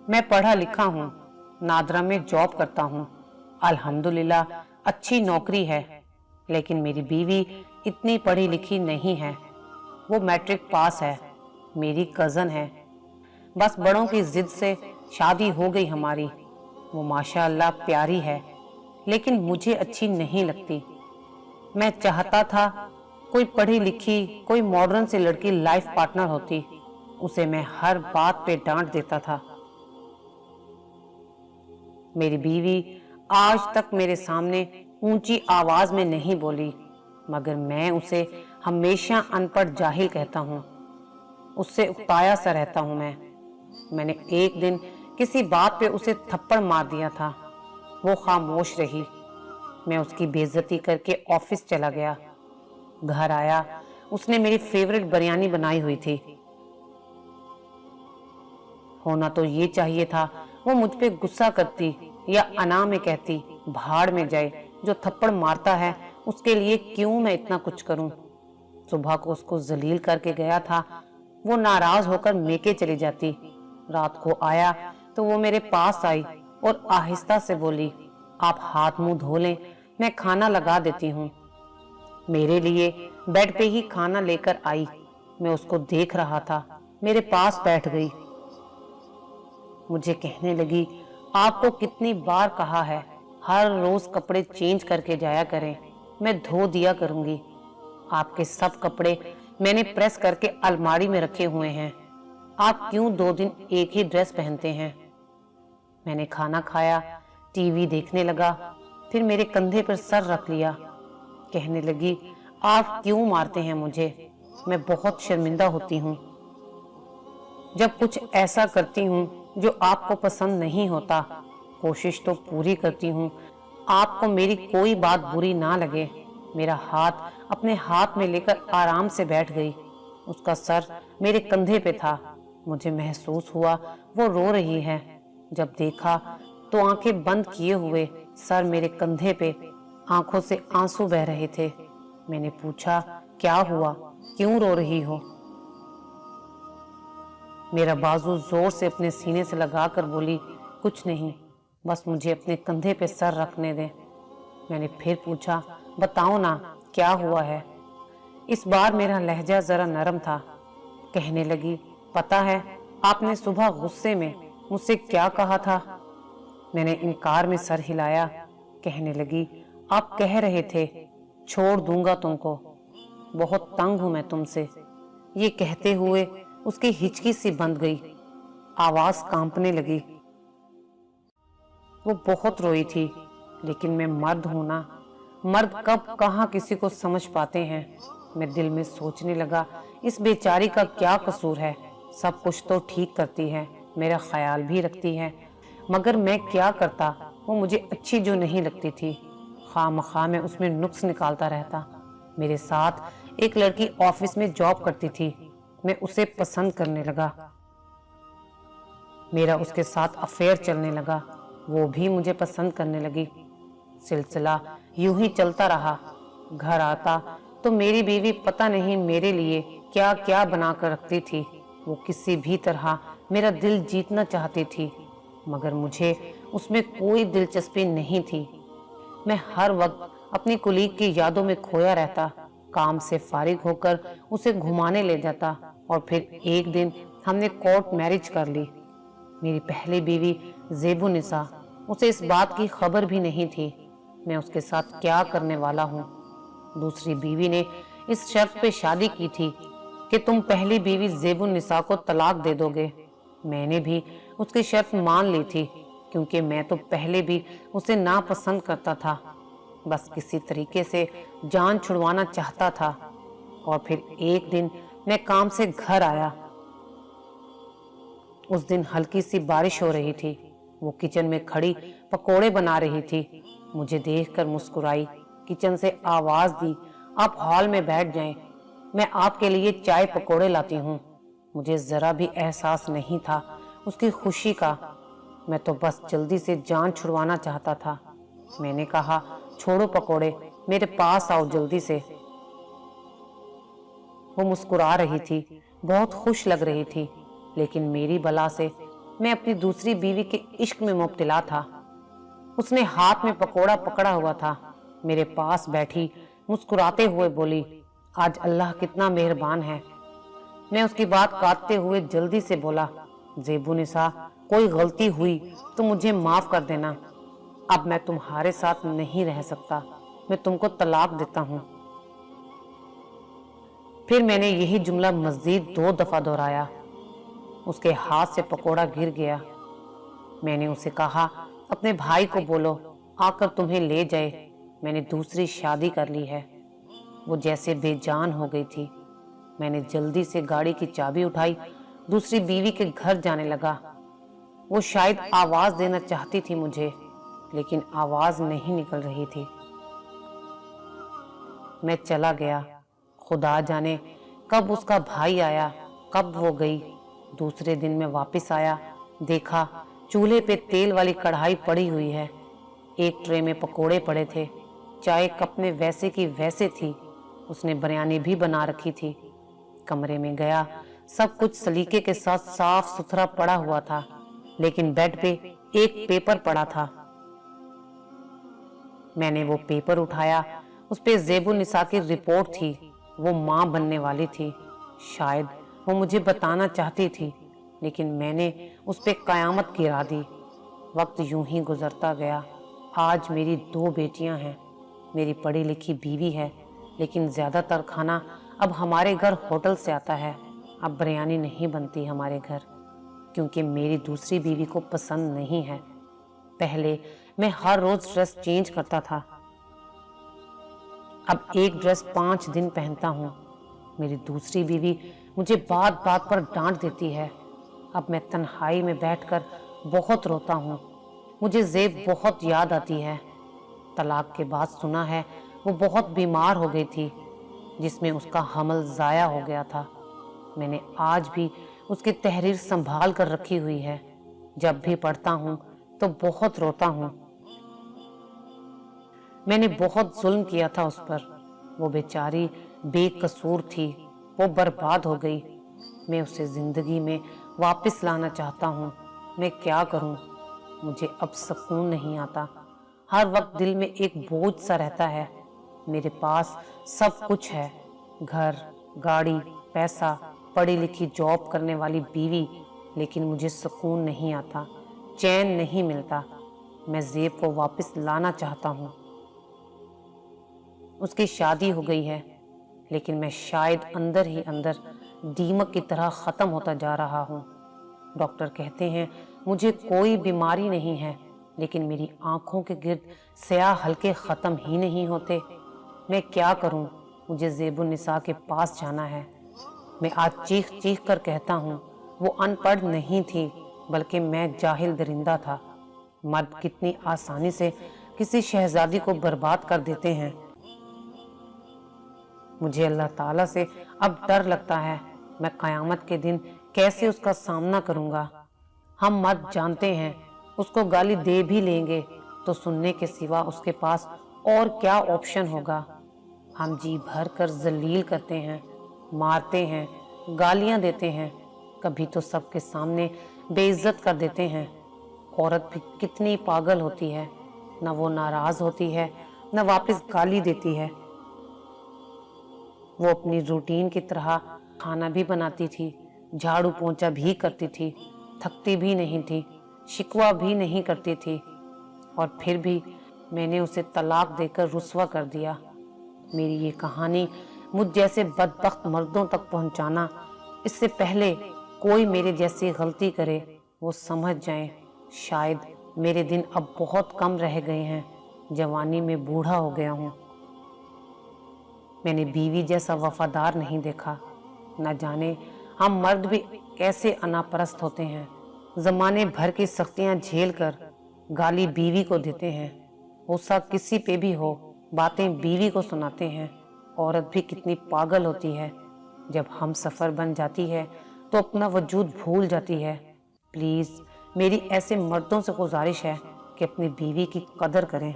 मैं पढ़ा लिखा हूँ, नादरा में जॉब करता हूँ, अल्हम्दुलिल्लाह अच्छी नौकरी है। लेकिन मेरी बीवी इतनी पढ़ी लिखी नहीं है। वो मैट्रिक पास है, मेरी कज़न है। बस बड़ों की जिद से शादी हो गई हमारी। वो माशाअल्लाह प्यारी है, लेकिन मुझे अच्छी नहीं लगती। मैं चाहता था कोई पढ़ी लिखी, कोई मॉडर्न सी लड़की लाइफ पार्टनर होती। उसे मैं हर बात पे डांट देता था। मेरी बीवी आज तक मेरे सामने ऊंची आवाज में नहीं बोली, मगर मैं उसे हमेशा अनपढ़ जाहिल कहता हूँ। उससे उकताया सा रहता हूँ मैंने एक दिन किसी बात पे उसे थप्पड़ मार दिया था। वो खामोश रही। मैं उसकी बेइज्जती करके ऑफिस चला गया। घर आया, उसने मेरी फेवरेट बिरयानी बनाई हुई थी। होना तो ये चाहिए था वो मुझ पे गुस्सा करती या अना में कहती, भाड़ में जाए, जो थप्पड़ मारता है उसके लिए क्यों मैं इतना कुछ करूं। सुबह को उसको जलील करके गया था, वो नाराज होकर मेके चली जाती। रात को आया तो वो मेरे पास आई और आहिस्ता से बोली, आप हाथ मुंह धो लें, मैं खाना लगा देती हूँ। मेरे लिए बेड पे ही खाना लेकर आई। मैं उसको देख रहा था, मेरे पास बैठ गई। मुझे कहने लगी, आपको कितनी बार कहा है हर रोज कपड़े चेंज करके जाया करें, मैं धो दिया करूंगी। आपके सब कपड़े मैंने प्रेस करके अलमारी में रखे हुए हैं, आप क्यों 2 दिन एक ही ड्रेस पहनते हैं। मैंने खाना खाया, टीवी देखने लगा, फिर मेरे कंधे पर सर रख लिया। कहने लगी, आप क्यों मारते हैं मुझे, मैं बहुत शर्मिंदा होती हूँ। जब कुछ ऐसा करती हूँ जो आपको पसंद नहीं होता, कोशिश तो पूरी करती हूँ आपको मेरी कोई बात बुरी ना लगे। मेरा हाथ अपने हाथ में लेकर आराम से बैठ गई। उसका सर मेरे कंधे पे था। मुझे महसूस हुआ वो रो रही है। जब देखा तो आंखें बंद किए हुए सर मेरे कंधे पे, आंखों से आंसू बह रहे थे। मैंने पूछा, क्या हुआ, क्यों रो रही हो। मेरा बाजू जोर से अपने सीने से लगाकर बोली, कुछ नहीं, बस मुझे अपने कंधे पे सर रखने दे। मैंने फिर पूछा, बताओ ना क्या हुआ है। इस बार मेरा लहजा जरा नरम था। कहने लगी, पता है आपने सुबह गुस्से में मुझसे क्या कहा था। मैंने इनकार में सर हिलाया। कहने लगी, आप कह रहे थे छोड़ दूंगा तुमको, बहुत तंग हूं मैं तुमसे। ये कहते हुए उसकी हिचकी सी बंध गई, आवाज कांपने लगी। वो बहुत रोई थी, लेकिन मैं मर्द हूं ना, मर्द कब कहाँ किसी को समझ पाते हैं। मैं दिल में सोचने लगा, इस बेचारी का क्या कसूर है, सब कुछ तो ठीक करती है, मेरा ख्याल भी रखती है, मगर मैं क्या करता, वो मुझे अच्छी जो नहीं लगती थी, खामखा मैं उसमें नुक्स निकालता रहता। मेरे साथ एक लड़की ऑफिस में जॉब करती थी, मैं उसे पसंद करने लगा। मेरा उसके साथ अफेयर चलने लगा, वो भी मुझे पसंद करने लगी। सिलसिला यूं ही चलता रहा। घर आता तो मेरी बीवी पता नहीं मेरे लिए क्या क्या बना कर रखती थी। वो किसी भी तरह मेरा दिल जीतना चाहती थी, मगर मुझे उसमें कोई दिलचस्पी नहीं थी। मैं हर वक्त अपनी कुलीग की यादों में खोया रहता। काम से फारिग होकर उसे घुमाने ले जाता और फिर एक दिन हमने कोर्ट मैरिज कर ली। मेरी पहली बीवी ज़ेबू निसा, उसे इस बात की खबर भी नहीं थी मैं उसके साथ क्या करने वाला हूँ। दूसरी बीवी ने इस शर्त पे शादी की थी कि तुम पहली बीवी ज़ेबू निसा को तलाक दे दोगे। मैंने भी उसकी शर्त मान ली थी, क्योंकि मैं तो पहले भी उसे नापसंद करता था, बस किसी तरीके से जान छुड़वाना चाहता था। और फिर एक दिन मैं काम से घर आया। उस दिन हल्की सी बारिश हो रही थी। वो किचन में खड़ी पकोड़े बना रही थी। मुझे देखकर मुस्कुराई, किचन से आवाज दी, आप हॉल में बैठ जाएं, मैं आपके लिए चाय पकोड़े लाती हूँ। मुझे जरा भी एहसास नहीं था उसकी खुशी का। मैं तो बस जल्दी से जान छुड़वाना चाहता था। मैंने कहा, छोड़ो पकोड़े, मेरे पास आओ जल्दी से। वो मुस्कुरा रही थी, बहुत खुश लग रही थी, लेकिन मेरी बला से मैं अपनी दूसरी बीवी के इश्क में मुब्तला था। उसने हाथ में पकोड़ा पकड़ा हुआ था, मेरे पास बैठी मुस्कुराते हुए बोली, आज अल्लाह कितना मेहरबान है। मैं उसकी बात काटते हुए जल्दी से बोला, ज़ेबू निसा, कोई गलती हुई तो मुझे माफ कर देना। अब मैं तुम्हारे साथ नहीं रह सकता, मैं तुमको तलाक देता हूँ। फिर मैंने यही जुमला मज़ीद 2 दफा दोहराया। उसके हाथ से पकोड़ा गिर गया। मैंने उसे कहा, अपने भाई को बोलो आकर तुम्हें ले जाए, मैंने दूसरी शादी कर ली है। वो जैसे बेजान हो गई थी। मैंने जल्दी से गाड़ी की चाबी उठाई, दूसरी बीवी के घर जाने लगा। वो शायद आवाज देना चाहती थी मुझे, लेकिन आवाज नहीं निकल रही थी। मैं चला गया। खुदा जाने कब उसका भाई आया, कब वो गई। दूसरे दिन मैं वापस आया, देखा चूल्हे पे तेल वाली कढ़ाई पड़ी हुई है, एक ट्रे में पकोड़े पड़े थे, चाय कप में वैसे की वैसे थी। उसने बिरयानी भी बना रखी थी। कमरे में गया, सब कुछ सलीके के साथ साफ सुथरा पड़ा हुआ था, लेकिन बेड पे एक पेपर पड़ा था। मैंने वो पेपर उठाया, उस पे ज़ेबू निसा की रिपोर्ट थी। वो माँ बनने वाली थी। शायद वो मुझे बताना चाहती थी, लेकिन मैंने उस पे कयामत गिरा दी। वक्त यूं ही गुजरता गया। आज मेरी 2 बेटियां हैं, मेरी पढ़ी लिखी बीवी है, लेकिन ज़्यादातर खाना अब हमारे घर होटल से आता है। अब बिरयानी नहीं बनती हमारे घर, क्योंकि मेरी दूसरी बीवी को पसंद नहीं है। पहले मैं हर रोज ड्रेस चेंज करता था, अब एक ड्रेस 5 दिन पहनता हूँ। मेरी दूसरी बीवी मुझे बात बात पर डांट देती है। अब मैं तन्हाई में बैठकर बहुत रोता हूँ। मुझे ज़ेब बहुत याद आती है। तलाक के बाद सुना है वो बहुत बीमार हो गई थी, जिसमें उसका हमल ज़ाया हो गया था। मैंने आज भी उसकी तहरीर संभाल कर रखी हुई है। जब भी पढ़ता हूँ तो बहुत रोता हूँ। मैंने बहुत जुल्म किया था उस पर। वो बेचारी बेकसूर थी, वो बर्बाद हो गई। मैं उसे जिंदगी में वापस लाना चाहता हूँ। मैं क्या करूँ? मुझे अब सुकून नहीं आता। हर वक्त दिल में एक बोझ सा रहता है। मेरे पास सब कुछ है, घर, गाड़ी, पैसा, पढ़ी लिखी जॉब करने वाली बीवी, लेकिन मुझे सुकून नहीं आता, चैन नहीं मिलता। मैं ज़ेब को वापस लाना चाहता हूँ। उसकी शादी हो गई है, लेकिन मैं शायद अंदर ही अंदर दीमक की तरह ख़त्म होता जा रहा हूँ। डॉक्टर कहते हैं मुझे कोई बीमारी नहीं है, लेकिन मेरी आंखों के गिर्द स्याह हल्के ख़त्म ही नहीं होते। मैं क्या करूँ? मुझे ज़ेबू निसा के पास जाना है। मैं आज चीख चीख कर कहता हूँ, वो अनपढ़ नहीं थी, बल्कि मैं जाहिल दरिंदा था। मर्द कितनी आसानी से किसी शहजादी को बर्बाद कर देते हैं। मुझे अल्लाह ताला से अब डर लगता है, मैं क़यामत के दिन कैसे उसका सामना करूँगा। हम मर्द जानते हैं, उसको गाली दे भी लेंगे तो सुनने के सिवा उसके पास और क्या ऑप्शन होगा। हम जी भर कर जलील करते हैं, मारते हैं, गालियां देते हैं, कभी तो सबके सामने बेइज्जत कर देते हैं। औरत भी कितनी पागल होती है, न वो नाराज होती है, न वापस गाली देती है। वो अपनी रूटीन की तरह खाना भी बनाती थी, झाड़ू पोंछा भी करती थी, थकती भी नहीं थी, शिकवा भी नहीं करती थी। और फिर भी मैंने उसे तलाक देकर रुस्वा कर दिया। मेरी ये कहानी मुझ जैसे बदबख्त मर्दों तक पहुंचाना, इससे पहले कोई मेरे जैसी गलती करे वो समझ जाए, शायद मेरे दिन अब बहुत कम रह गए हैं, जवानी में बूढ़ा हो गया हूँ। मैंने बीवी जैसा वफादार नहीं देखा। न जाने हम मर्द भी कैसे अनापरस्त होते हैं, जमाने भर की सख्तियां झेल कर गाली बीवी को देते हैं। गुस्सा किसी पे भी हो, बातें बीवी को सुनाते हैं। औरत भी कितनी पागल होती है, जब हम सफ़र बन जाती है तो अपना वजूद भूल जाती है। प्लीज़ मेरी ऐसे मर्दों से गुजारिश है कि अपनी बीवी की कदर करें।